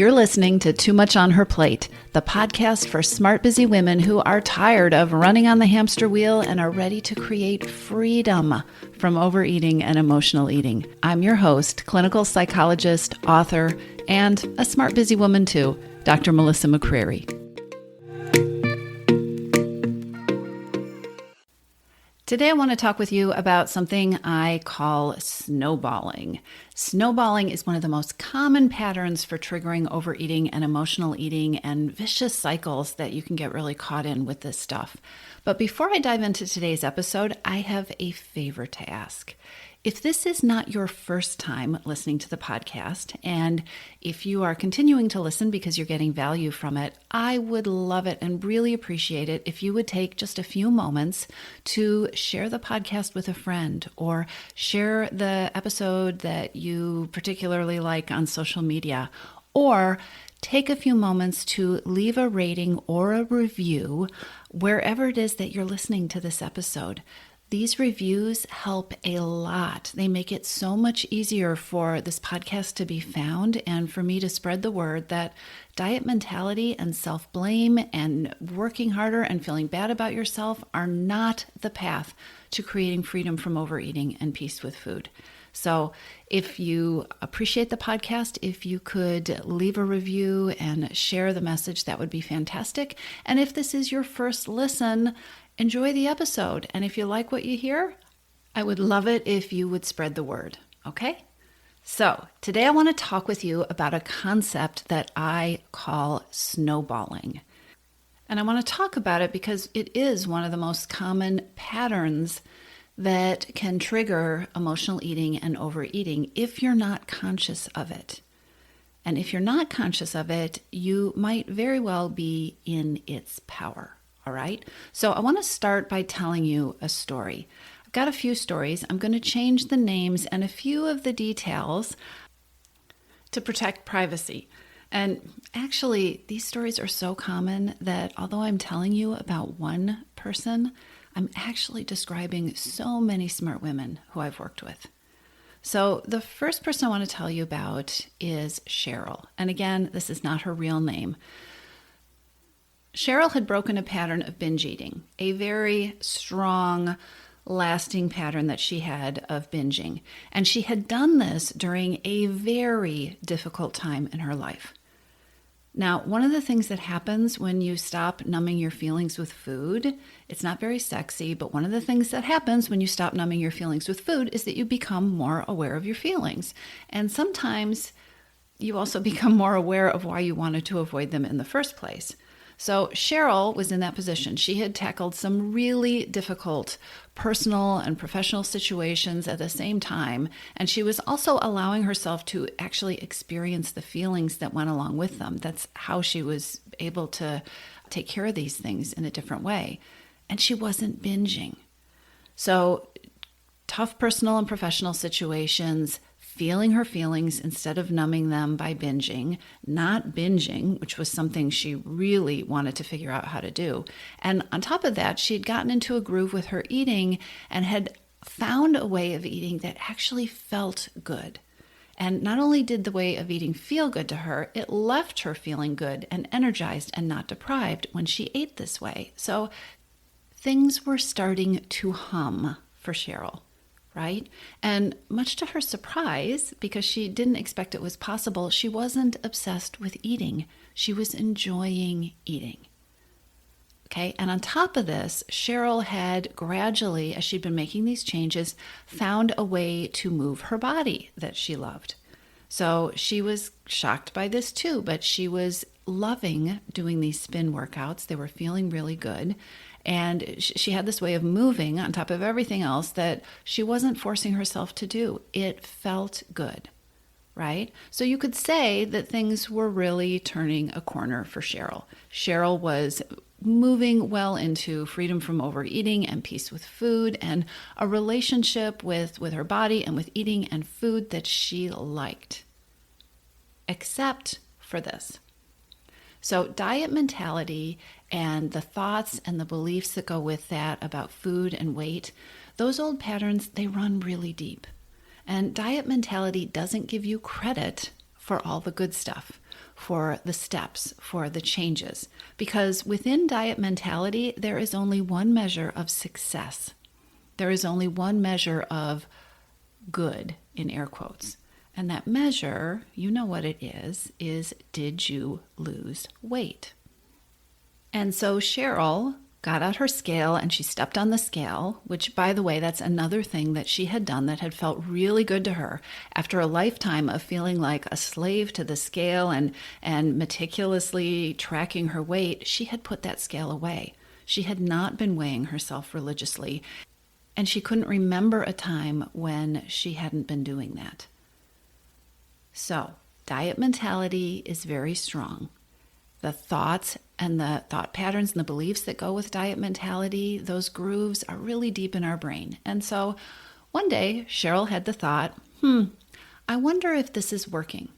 You're listening to Too Much on Her Plate, the podcast for smart, busy women who are tired of running on the hamster wheel and are ready to create freedom from overeating and emotional eating. I'm your host, clinical psychologist, author, and a smart, busy woman too, Dr. Melissa McCreary. Today I want to talk with you about something I call snowballing. Snowballing is one of the most common patterns for triggering overeating and emotional eating and vicious cycles that you can get really caught in with this stuff. But before I dive into today's episode, I have a favor to ask. If this is not your first time listening to the podcast, and if you are continuing to listen because you're getting value from it, I would love it and really appreciate it if you would take just a few moments to share the podcast with a friend or share the episode that you particularly like on social media, or take a few moments to leave a rating or a review wherever it is that you're listening to this episode. These reviews help a lot. They make it so much easier for this podcast to be found and for me to spread the word that diet mentality and self-blame and working harder and feeling bad about yourself are not the path to creating freedom from overeating and peace with food. So if you appreciate the podcast, if you could leave a review and share the message, that would be fantastic. And if this is your first listen, enjoy the episode. And if you like what you hear, I would love it if you would spread the word. Okay? So today I want to talk with you about a concept that I call snowballing. And I want to talk about it because it is one of the most common patterns that can trigger emotional eating and overeating if you're not conscious of it. And if you're not conscious of it, you might very well be in its power. All right. So I want to start by telling you a story. I've got a few stories. I'm going to change the names and a few of the details to protect privacy. And actually, these stories are so common that although I'm telling you about one person, I'm actually describing so many smart women who I've worked with. So the first person I want to tell you about is Cheryl. And again, this is not her real name. Cheryl had broken a pattern of binge eating, a very strong, lasting pattern that she had of binging. And she had done this during a very difficult time in her life. Now, one of the things that happens when you stop numbing your feelings with food, it's not very sexy, but one of the things that happens when you stop numbing your feelings with food is that you become more aware of your feelings. And sometimes you also become more aware of why you wanted to avoid them in the first place. So Cheryl was in that position. She had tackled some really difficult personal and professional situations at the same time, and she was also allowing herself to actually experience the feelings that went along with them. That's how she was able to take care of these things in a different way. And she wasn't binging. So tough personal and professional situations, feeling her feelings instead of numbing them by binging, not binging, which was something she really wanted to figure out how to do. And on top of that, she'd gotten into a groove with her eating and had found a way of eating that actually felt good. And not only did the way of eating feel good to her, it left her feeling good and energized and not deprived when she ate this way. So things were starting to hum for Cheryl. Right? And much to her surprise, because she didn't expect it was possible, she wasn't obsessed with eating. She was enjoying eating. Okay? And on top of this, Cheryl had gradually, as she'd been making these changes, found a way to move her body that she loved. So she was shocked by this too, but she was loving doing these spin workouts. They were feeling really good. And she had this way of moving on top of everything else that she wasn't forcing herself to do. It felt good, right? So you could say that things were really turning a corner for Cheryl. Cheryl was moving well into freedom from overeating and peace with food and a relationship with her body and with eating and food that she liked, except for this. So diet mentality and the thoughts and the beliefs that go with that about food and weight, those old patterns, they run really deep. And diet mentality doesn't give you credit for all the good stuff, for the steps, for the changes. Because within diet mentality, there is only one measure of success. There is only one measure of good, in air quotes. And that measure, you know what it is did you lose weight? And so Cheryl got out her scale and she stepped on the scale, which, by the way, that's another thing that she had done that had felt really good to her. After a lifetime of feeling like a slave to the scale and meticulously tracking her weight, she had put that scale away. She had not been weighing herself religiously, and she couldn't remember a time when she hadn't been doing that. So, diet mentality is very strong. The thoughts and the thought patterns and the beliefs that go with diet mentality, those grooves are really deep in our brain. And so one day, Cheryl had the thought, I wonder if this is working.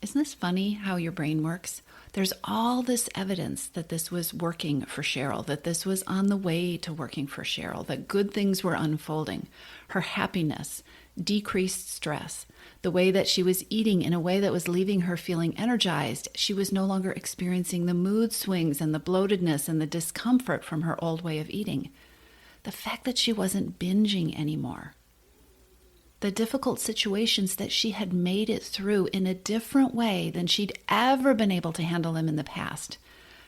Isn't this funny how your brain works? There's all this evidence that this was working for Cheryl, that this was on the way to working for Cheryl, that good things were unfolding. Her happiness, decreased stress, the way that she was eating in a way that was leaving her feeling energized. She was no longer experiencing the mood swings and the bloatedness and the discomfort from her old way of eating. The fact that she wasn't binging anymore. The difficult situations that she had made it through in a different way than she'd ever been able to handle them in the past.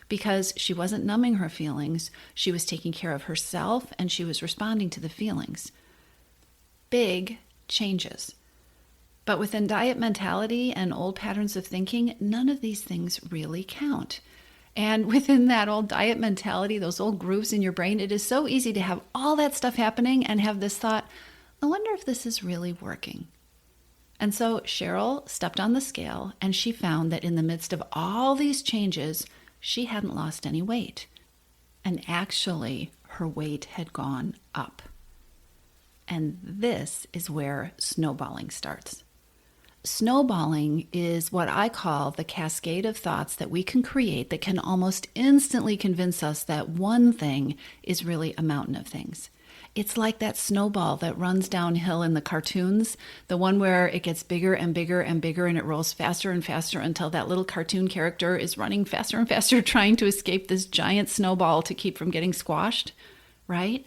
Because she wasn't numbing her feelings, she was taking care of herself and she was responding to the feelings. Big changes. But within diet mentality and old patterns of thinking, none of these things really count. And within that old diet mentality, those old grooves in your brain, it is so easy to have all that stuff happening and have this thought, I wonder if this is really working. And so Cheryl stepped on the scale and she found that in the midst of all these changes, she hadn't lost any weight. And actually, her weight had gone up. And this is where snowballing starts. Snowballing is what I call the cascade of thoughts that we can create that can almost instantly convince us that one thing is really a mountain of things. It's like that snowball that runs downhill in the cartoons, the one where it gets bigger and bigger and bigger and it rolls faster and faster until that little cartoon character is running faster and faster trying to escape this giant snowball to keep from getting squashed, right?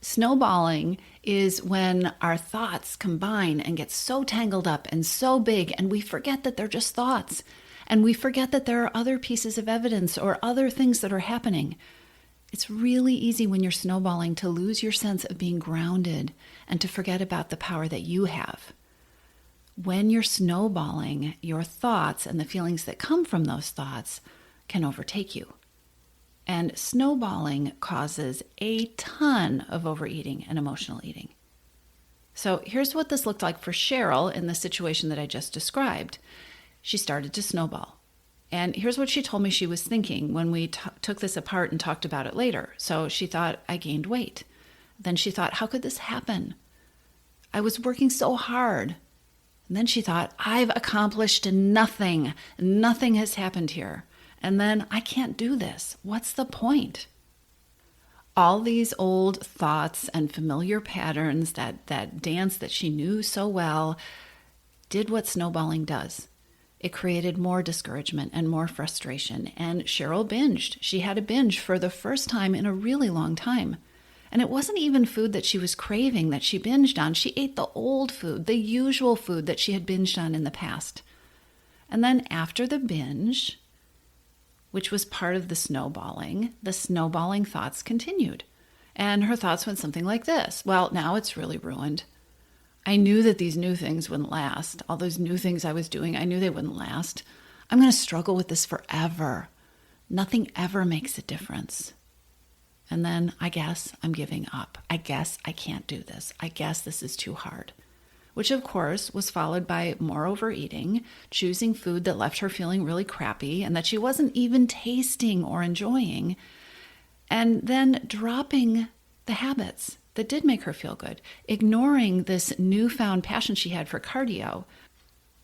Snowballing is when our thoughts combine and get so tangled up and so big, and we forget that they're just thoughts. And we forget that there are other pieces of evidence or other things that are happening. It's really easy when you're snowballing to lose your sense of being grounded and to forget about the power that you have. When you're snowballing, your thoughts and the feelings that come from those thoughts can overtake you. And snowballing causes a ton of overeating and emotional eating. So here's what this looked like for Cheryl in the situation that I just described. She started to snowball. And here's what she told me she was thinking when we took this apart and talked about it later. So she thought, I gained weight. Then she thought, how could this happen? I was working so hard. And then she thought, I've accomplished nothing. Nothing has happened here. And then I can't do this. What's the point? All these old thoughts and familiar patterns, that dance that she knew so well, did what snowballing does. It created more discouragement and more frustration. And Cheryl binged. She had a binge for the first time in a really long time. And it wasn't even food that she was craving that she binged on. She ate the old food, the usual food that she had binged on in the past. And then after the binge, which was part of the snowballing thoughts continued. And her thoughts went something like this. Well, now it's really ruined. I knew that these new things wouldn't last. All those new things I was doing, I knew they wouldn't last. I'm going to struggle with this forever. Nothing ever makes a difference. And then I guess I'm giving up. I guess I can't do this. I guess this is too hard. Which of course was followed by more overeating, choosing food that left her feeling really crappy and that she wasn't even tasting or enjoying, and then dropping the habits that did make her feel good, ignoring this newfound passion she had for cardio,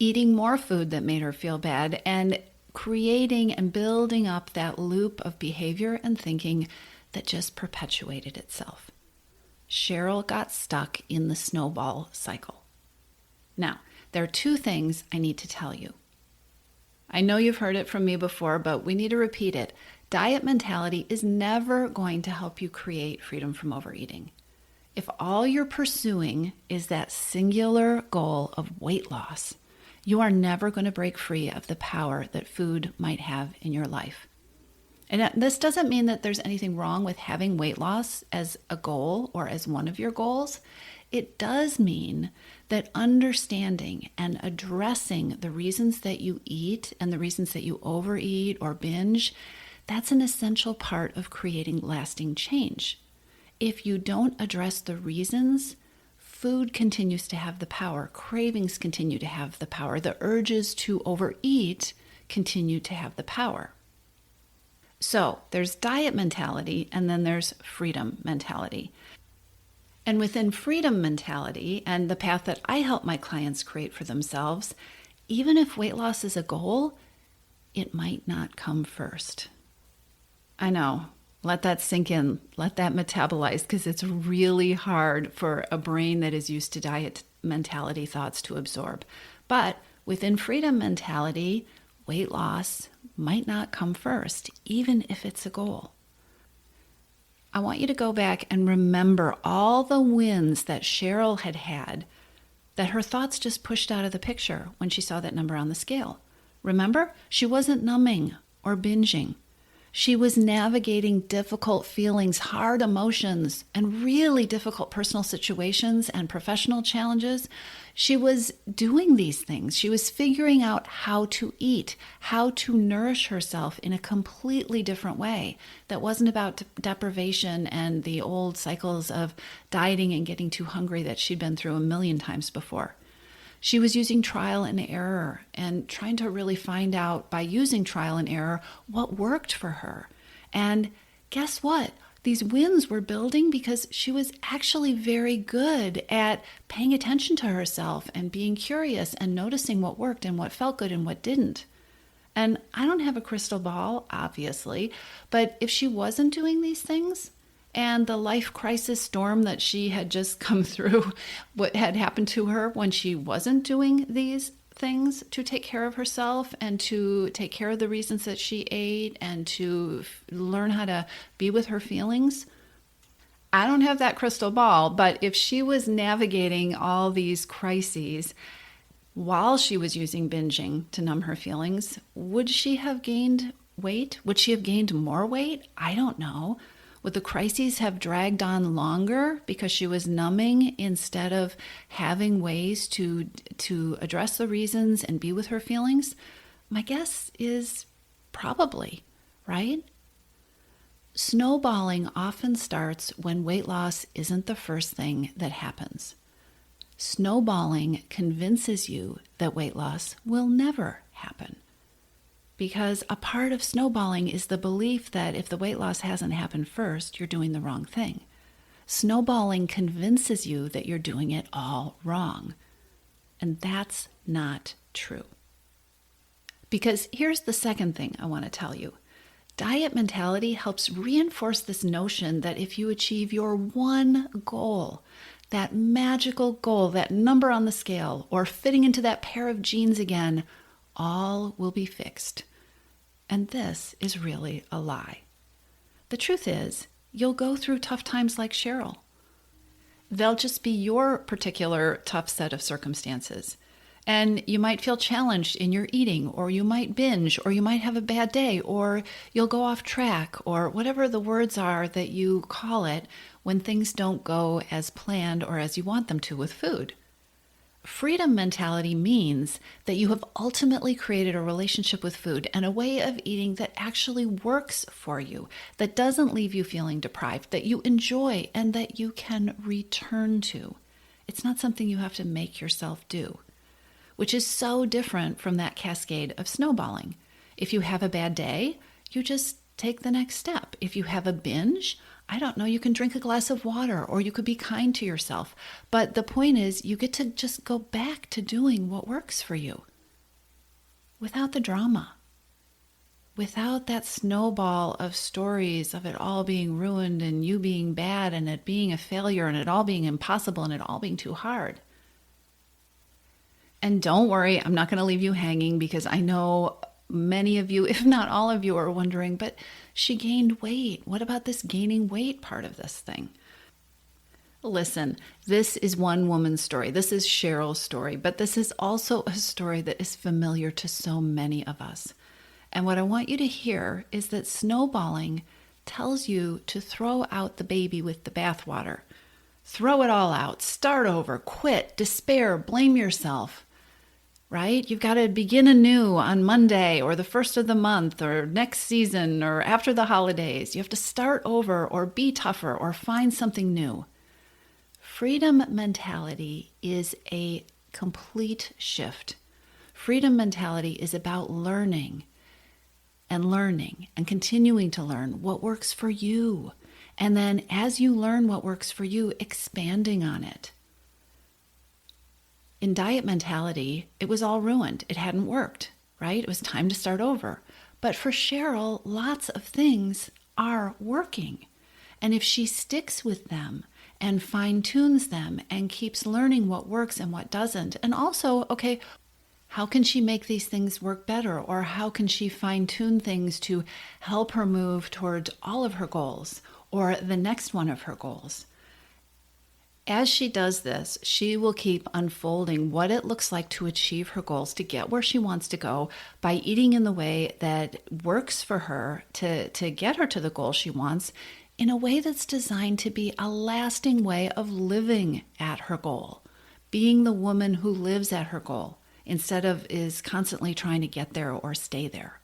eating more food that made her feel bad, and creating and building up that loop of behavior and thinking that just perpetuated itself. Cheryl got stuck in the snowball cycle. Now, there are two things I need to tell you. I know you've heard it from me before, but we need to repeat it. Diet mentality is never going to help you create freedom from overeating. If all you're pursuing is that singular goal of weight loss, you are never going to break free of the power that food might have in your life. And this doesn't mean that there's anything wrong with having weight loss as a goal or as one of your goals. It does mean that understanding and addressing the reasons that you eat and the reasons that you overeat or binge, that's an essential part of creating lasting change. If you don't address the reasons, food continues to have the power. Cravings continue to have the power. The urges to overeat continue to have the power. So there's diet mentality, and then there's freedom mentality. And within freedom mentality and the path that I help my clients create for themselves, even if weight loss is a goal, it might not come first. I know. Let that sink in. Let that metabolize, because it's really hard for a brain that is used to diet mentality thoughts to absorb. But within freedom mentality, weight loss might not come first, even if it's a goal. I want you to go back and remember all the wins that Cheryl had that her thoughts just pushed out of the picture when she saw that number on the scale. Remember, she wasn't numbing or binging. She was navigating difficult feelings, hard emotions, and really difficult personal situations and professional challenges. She was doing these things. She was figuring out how to eat, how to nourish herself in a completely different way that wasn't about deprivation and the old cycles of dieting and getting too hungry that she'd been through a million times before. She was using trial and error and trying to really find out by using trial and error what worked for her. And guess what? These wins were building because she was actually very good at paying attention to herself and being curious and noticing what worked and what felt good and what didn't. And I don't have a crystal ball, obviously, but if she wasn't doing these things, and the life crisis storm that she had just come through, what had happened to her when she wasn't doing these things to take care of herself and to take care of the reasons that she ate and to learn how to be with her feelings. I don't have that crystal ball, but if she was navigating all these crises while she was using binging to numb her feelings, would she have gained weight? Would she have gained more weight? I don't know. Would the crises have dragged on longer because she was numbing instead of having ways to address the reasons and be with her feelings? My guess is probably, right? Snowballing often starts when weight loss isn't the first thing that happens. Snowballing convinces you that weight loss will never happen. Because a part of snowballing is the belief that if the weight loss hasn't happened first, you're doing the wrong thing. Snowballing convinces you that you're doing it all wrong. And that's not true. Because here's the second thing I want to tell you. Diet mentality helps reinforce this notion that if you achieve your one goal, that magical goal, that number on the scale, or fitting into that pair of jeans again, all will be fixed. And this is really a lie. The truth is, you'll go through tough times like Cheryl. They'll just be your particular tough set of circumstances. And you might feel challenged in your eating, or you might binge, or you might have a bad day, or you'll go off track, or whatever the words are that you call it when things don't go as planned or as you want them to with food. Freedom mentality means that you have ultimately created a relationship with food and a way of eating that actually works for you, that doesn't leave you feeling deprived, that you enjoy and that you can return to. It's not something you have to make yourself do, which is so different from that cascade of snowballing. If you have a bad day, you just take the next step. If you have a binge, I don't know, you can drink a glass of water or you could be kind to yourself. But the point is, you get to just go back to doing what works for you without the drama, without that snowball of stories of it all being ruined and you being bad and it being a failure and it all being impossible and it all being too hard. And don't worry, I'm not going to leave you hanging because I know many of you, if not all of you, are wondering, but she gained weight. What about this gaining weight part of this thing? Listen, this is one woman's story. This is Cheryl's story, but this is also a story that is familiar to so many of us. And what I want you to hear is that snowballing tells you to throw out the baby with the bathwater. Throw it all out, start over, quit, despair, blame yourself, right? You've got to begin anew on Monday or the first of the month or next season or after the holidays. You have to start over or be tougher or find something new. Freedom mentality is a complete shift. Freedom mentality is about learning and continuing to learn what works for you. And then as you learn what works for you, expanding on it. In diet mentality, it was all ruined. It hadn't worked, right? It was time to start over. But for Cheryl, lots of things are working. And if she sticks with them and fine-tunes them and keeps learning what works and what doesn't, and also, okay, how can she make these things work better? Or how can she fine-tune things to help her move toward all of her goals or the next one of her goals? As she does this, she will keep unfolding what it looks like to achieve her goals, to get where she wants to go by eating in the way that works for her to get her to the goal she wants, in a way that's designed to be a lasting way of living at her goal, being the woman who lives at her goal instead of is constantly trying to get there or stay there.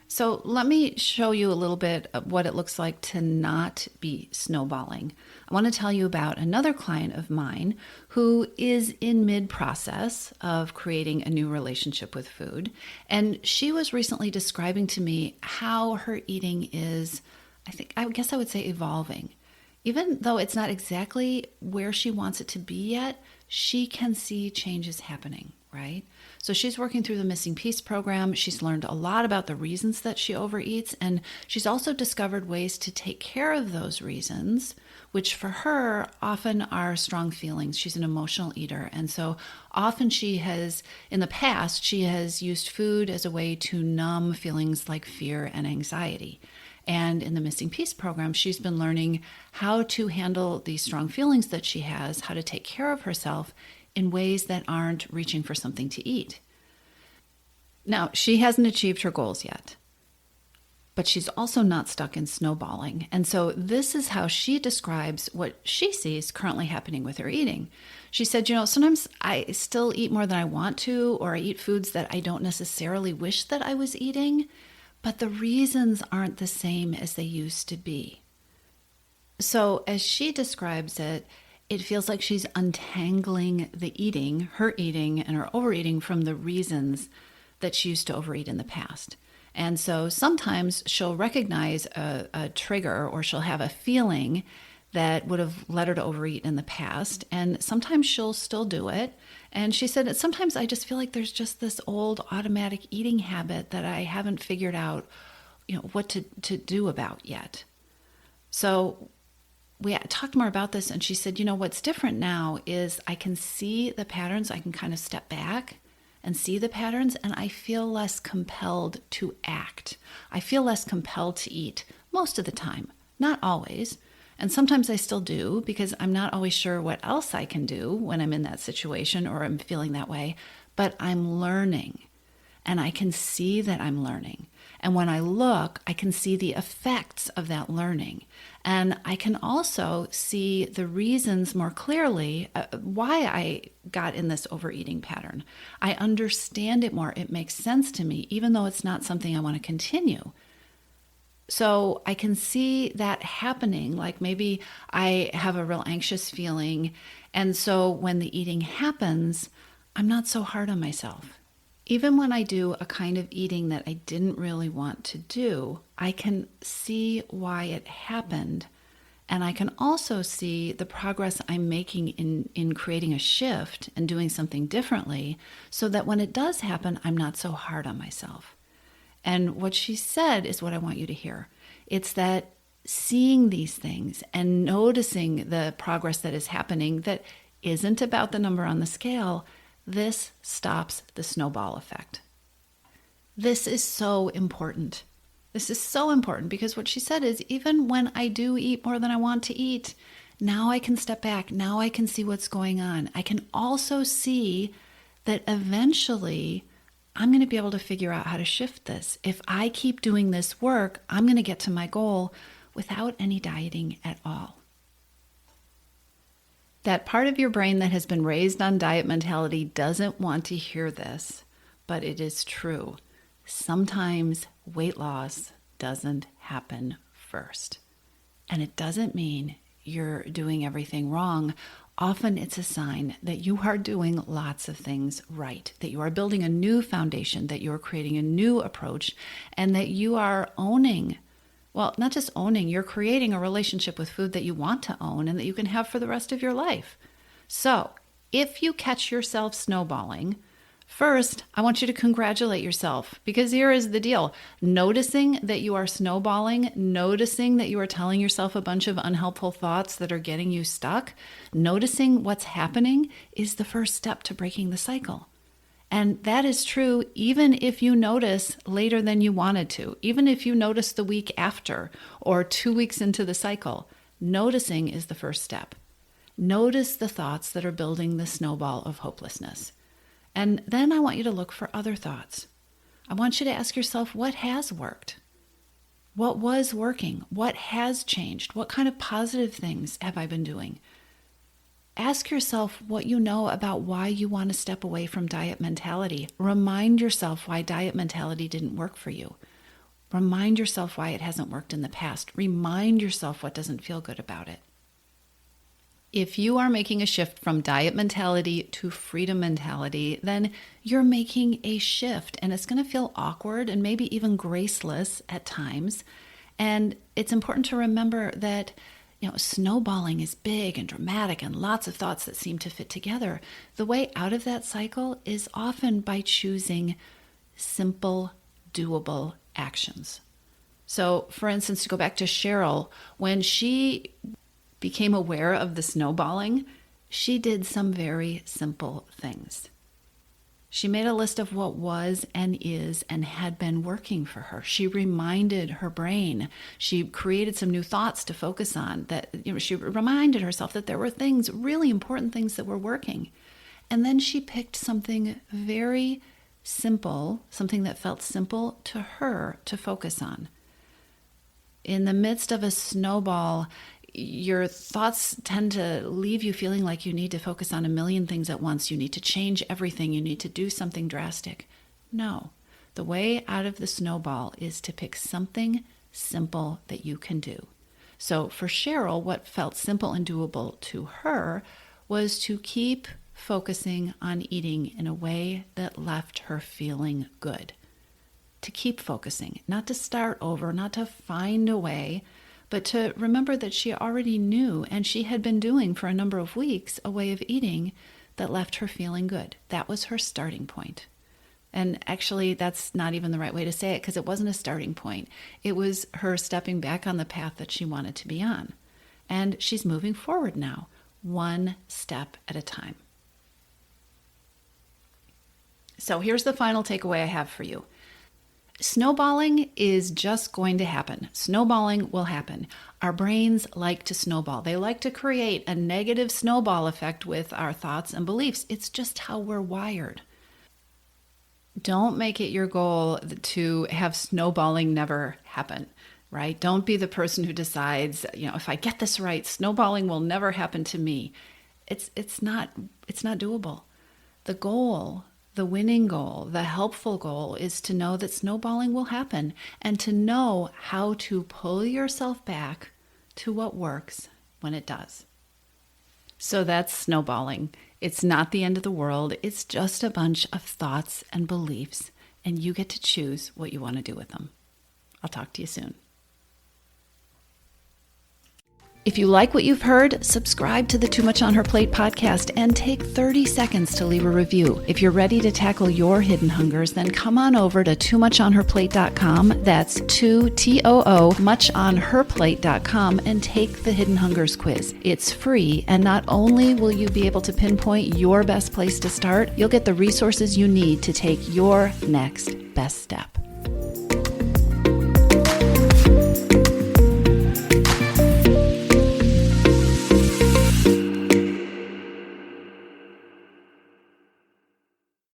So let me show you a little bit of what it looks like to not be snowballing. I want to tell you about another client of mine who is in mid-process of creating a new relationship with food. And she was recently describing to me how her eating is, I guess I would say, evolving. Even though it's not exactly where she wants it to be yet, she can see changes happening, right? So she's working through the Missing Piece program. She's learned a lot about the reasons that she overeats, and she's also discovered ways to take care of those reasons, which for her often are strong feelings. She's an emotional eater, and so often in the past, she has used food as a way to numb feelings like fear and anxiety. And in the Missing Piece program, she's been learning how to handle these strong feelings that she has, how to take care of herself in ways that aren't reaching for something to eat. Now, she hasn't achieved her goals yet, but she's also not stuck in snowballing. And so this is how she describes what she sees currently happening with her eating. She said, sometimes I still eat more than I want to, or I eat foods that I don't necessarily wish that I was eating, but the reasons aren't the same as they used to be. So as she describes it, it feels like she's untangling her eating and her overeating from the reasons that she used to overeat in the past. And so sometimes she'll recognize a trigger, or she'll have a feeling that would have led her to overeat in the past. And sometimes she'll still do it. And she said that sometimes I just feel like there's just this old automatic eating habit that I haven't figured out, what to do about yet. So we talked more about this, and she said, what's different now is I can see the patterns. I can kind of step back and see the patterns, and I feel less compelled to act. I feel less compelled to eat most of the time, not always. And sometimes I still do, because I'm not always sure what else I can do when I'm in that situation or I'm feeling that way, but I'm learning, and I can see that I'm learning. And when I look, I can see the effects of that learning. And I can also see the reasons more clearly why I got in this overeating pattern. I understand it more. It makes sense to me, even though it's not something I want to continue. So I can see that happening, like maybe I have a real anxious feeling. And so when the eating happens, I'm not so hard on myself. Even when I do a kind of eating that I didn't really want to do, I can see why it happened. And I can also see the progress I'm making in creating a shift and doing something differently, so that when it does happen, I'm not so hard on myself. And what she said is what I want you to hear. It's that seeing these things and noticing the progress that is happening that isn't about the number on the scale, this stops the snowball effect. This is so important. This is so important because what she said is, even when I do eat more than I want to eat, now I can step back. Now I can see what's going on. I can also see that eventually I'm going to be able to figure out how to shift this. If I keep doing this work, I'm going to get to my goal without any dieting at all. That part of your brain that has been raised on diet mentality doesn't want to hear this, but it is true. Sometimes weight loss doesn't happen first. And it doesn't mean you're doing everything wrong. Often it's a sign that you are doing lots of things right, that you are building a new foundation, that you are creating a new approach, and that you are owning, well, not just owning, you're creating a relationship with food that you want to own and that you can have for the rest of your life. So if you catch yourself snowballing, first, I want you to congratulate yourself, because here is the deal. Noticing that you are snowballing, noticing that you are telling yourself a bunch of unhelpful thoughts that are getting you stuck, noticing what's happening is the first step to breaking the cycle. And that is true even if you notice later than you wanted to, even if you notice the week after or 2 weeks into the cycle. Noticing is the first step. Notice the thoughts that are building the snowball of hopelessness. And then I want you to look for other thoughts. I want you to ask yourself, what has worked? What was working? What has changed? What kind of positive things have I been doing? Ask yourself what you know about why you want to step away from diet mentality. Remind yourself why diet mentality didn't work for you. Remind yourself why it hasn't worked in the past. Remind yourself what doesn't feel good about it. If you are making a shift from diet mentality to freedom mentality, then you're making a shift, and it's going to feel awkward and maybe even graceless at times. And it's important to remember that, snowballing is big and dramatic and lots of thoughts that seem to fit together. The way out of that cycle is often by choosing simple, doable actions. So, for instance, to go back to Cheryl, when she became aware of the snowballing, she did some very simple things. She made a list of what was and is and had been working for her. She reminded her brain. She created some new thoughts to focus on. That she reminded herself that there were things, really important things that were working. And then she picked something very simple, something that felt simple to her to focus on. In the midst of a snowball, your thoughts tend to leave you feeling like you need to focus on a million things at once. You need to change everything. You need to do something drastic. No, the way out of the snowball is to pick something simple that you can do. So for Cheryl, what felt simple and doable to her was to keep focusing on eating in a way that left her feeling good. To keep focusing, not to start over, not to find a way, but to remember that she already knew, and she had been doing for a number of weeks, a way of eating that left her feeling good. That was her starting point. And actually, that's not even the right way to say it, because it wasn't a starting point. It was her stepping back on the path that she wanted to be on. And she's moving forward now, one step at a time. So here's the final takeaway I have for you. Snowballing is just going to happen. Snowballing will happen. Our brains like to snowball. They like to create a negative snowball effect with our thoughts and beliefs. It's just how we're wired. Don't make it your goal to have snowballing never happen, right? Don't be the person who decides, if I get this right, snowballing will never happen to me. It's not doable. The winning goal, the helpful goal is to know that snowballing will happen and to know how to pull yourself back to what works when it does. So that's snowballing. It's not the end of the world. It's just a bunch of thoughts and beliefs, and you get to choose what you want to do with them. I'll talk to you soon. If you like what you've heard, subscribe to the Too Much on Her Plate podcast and take 30 seconds to leave a review. If you're ready to tackle your hidden hungers, then come on over to toomuchonherplate.com. That's 2TOO muchonherplate.com and take the Hidden Hungers quiz. It's free, and not only will you be able to pinpoint your best place to start, you'll get the resources you need to take your next best step.